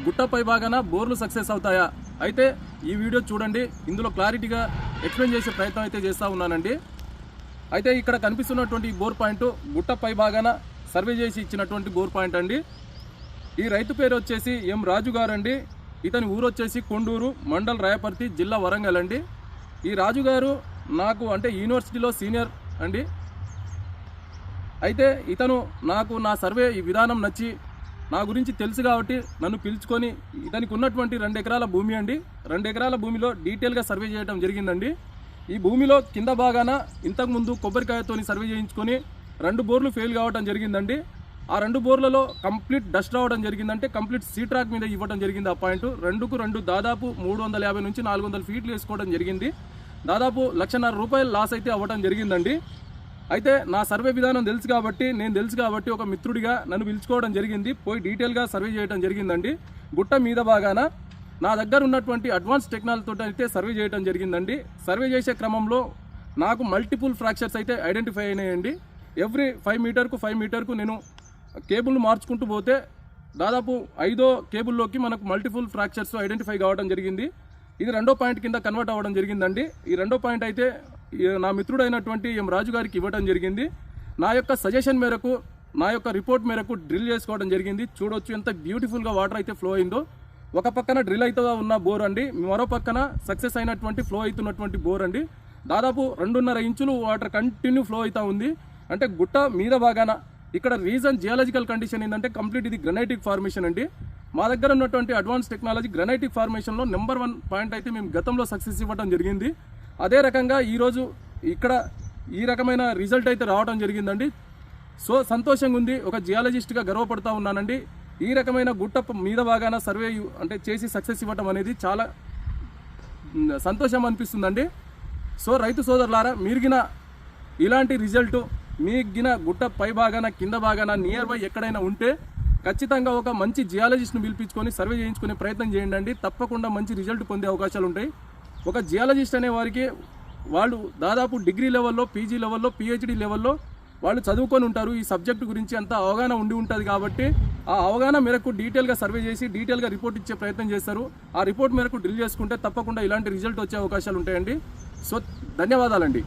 గుట్ట పై భాగాన బోర్లు సక్సెస్ అవుతాయా? అయితే ఈ వీడియో చూడండి, ఇందులో క్లారిటీగా ఎక్స్ప్లెయిన్ చేసే ప్రయత్నం అయితే చేస్తూ ఉన్నానండి. అయితే ఇక్కడ కనిపిస్తున్నటువంటి బోర్ పాయింట్ గుట్ట పై భాగాన సర్వే చేసి ఇచ్చినటువంటి బోర్ పాయింట్ అండి. ఈ రైతు పేరు వచ్చేసి ఎం రాజు గారు అండి. ఇతని ఊరు వచ్చేసి కొండూరు, మండల్ రాయపర్తి, జిల్లా వరంగల్ అండి. ఈ రాజు గారు నాకు అంటే యూనివర్సిటీలో సీనియర్ అండి. అయితే ఇతను నాకు నా సర్వే ఈ విధానం నచ్చి నా గురించి తెలుసు కాబట్టి నన్ను పిలుచుకొని ఇతనికి ఉన్నటువంటి 2 ఎకరాల భూమి అండి. 2 ఎకరాల భూమిలో డీటెయిల్గా సర్వే చేయడం జరిగిందండి. ఈ భూమిలో కింద భాగాన ఇంతకుముందు కొబ్బరికాయతోని సర్వే చేయించుకొని 2 బోర్లు ఫెయిల్ కావడం జరిగిందండి. ఆ 2 బోర్లలో కంప్లీట్ డస్ట్ రావడం జరిగిందంటే కంప్లీట్ సీ ట్రాక్ మీద ఇవ్వడం జరిగింది. ఆ పాయింట్ 2కు 2 దాదాపు 350 నుంచి 400 ఫీట్లు వేసుకోవడం జరిగింది. దాదాపు ₹1,50,000 లాస్ అయితే అవ్వడం జరిగిందండి. అయితే నా సర్వే విధానం తెలుసు కాబట్టి ఒక మిత్రుడిగా నన్ను పిలుచుకోవడం జరిగింది. పోయి డీటెయిల్గా సర్వే చేయడం జరిగిందండి. గుట్ట మీద భాగాన నా దగ్గర ఉన్నటువంటి అడ్వాన్స్ టెక్నాలజీతో అయితే సర్వే చేయడం జరిగిందండి. సర్వే చేసే క్రమంలో నాకు మల్టిపుల్ ఫ్రాక్చర్స్ అయితే ఐడెంటిఫై అయినాయండి. ఎవ్రీ 5 మీటర్కు నేను కేబుల్ మార్చుకుంటూ పోతే దాదాపు 5వ కేబుల్లోకి మనకు మల్టిపుల్ ఫ్రాక్చర్స్ ఐడెంటిఫై కావడం జరిగింది. ఇది 2వ పాయింట్ కింద కన్వర్ట్ అవ్వడం జరిగిందండి. ఈ 2వ పాయింట్ అయితే నా మిత్రుడైనటువంటి ఎం రాజు గారికి ఇవ్వడం జరిగింది. నా యొక్క సజెషన్ మేరకు, నా యొక్క రిపోర్ట్ మేరకు డ్రిల్ చేసుకోవడం జరిగింది. చూడొచ్చు ఎంత బ్యూటిఫుల్గా వాటర్ అయితే ఫ్లో అయిందో. ఒక పక్కన డ్రిల్ అయితే ఉన్న బోర్ అండి, మరో పక్కన సక్సెస్ అయినటువంటి ఫ్లో అవుతున్నటువంటి బోర్ అండి. దాదాపు 2.5 ఇంచులు వాటర్ కంటిన్యూ ఫ్లో అవుతూ ఉంది. అంటే గుట్ట మీద భాగాన ఇక్కడ రీజన్ జియాలజికల్ కండిషన్ ఏంటంటే కంప్లీట్ ఇది గ్రనైటిక్ ఫార్మేషన్ అండి. మా దగ్గర ఉన్నటువంటి అడ్వాన్స్ టెక్నాలజీ గ్రనైటిక్ ఫార్మేషన్లో నెంబర్ 1 పాయింట్ అయితే మేము గతంలో సక్సెస్ ఇవ్వడం జరిగింది. అదే రకంగా ఈరోజు ఇక్కడ ఈ రకమైన రిజల్ట్ అయితే రావడం జరిగిందండి. సో సంతోషంగా ఉంది, ఒక జియాలజిస్ట్గా గర్వపడుతూ ఉన్నానండి. ఈ రకమైన గుట్ట మీద భాగాన సర్వే అంటే చేసి సక్సెస్ ఇవ్వడం అనేది చాలా సంతోషం అనిపిస్తుందండి. సో రైతు సోదరులారా, మీరుగిన ఇలాంటి రిజల్ట్ మీగిన గుట్ట పై భాగాన కింద భాగాన నియర్ బై ఎక్కడైనా ఉంటే ఖచ్చితంగా ఒక మంచి జియాలజిస్ట్ను పిలిపించుకొని సర్వే చేయించుకునే ప్రయత్నం చేయండి. తప్పకుండా మంచి రిజల్ట్ పొందే అవకాశాలు ఉంటాయి. ఒక జియాలజిస్ట్ అనే వారికి వాళ్ళు దాదాపు డిగ్రీ లెవెల్లో, పీజీ లెవెల్లో, పిహెచ్డి లెవెల్లో వాళ్ళు చదువుకొని ఉంటారు. ఈ సబ్జెక్టు గురించి అంత అవగాహన ఉండి ఉంటుంది కాబట్టి ఆ అవగాహన మేరకు డీటెయిల్గా సర్వే చేసి డీటెయిల్గా రిపోర్ట్ ఇచ్చే ప్రయత్నం చేస్తారు. ఆ రిపోర్ట్ మేరకు డ్రిల్ చేసుకుంటే తప్పకుండా ఇలాంటి రిజల్ట్ వచ్చే అవకాశాలు ఉంటాయండి. సో ధన్యవాదాలండి.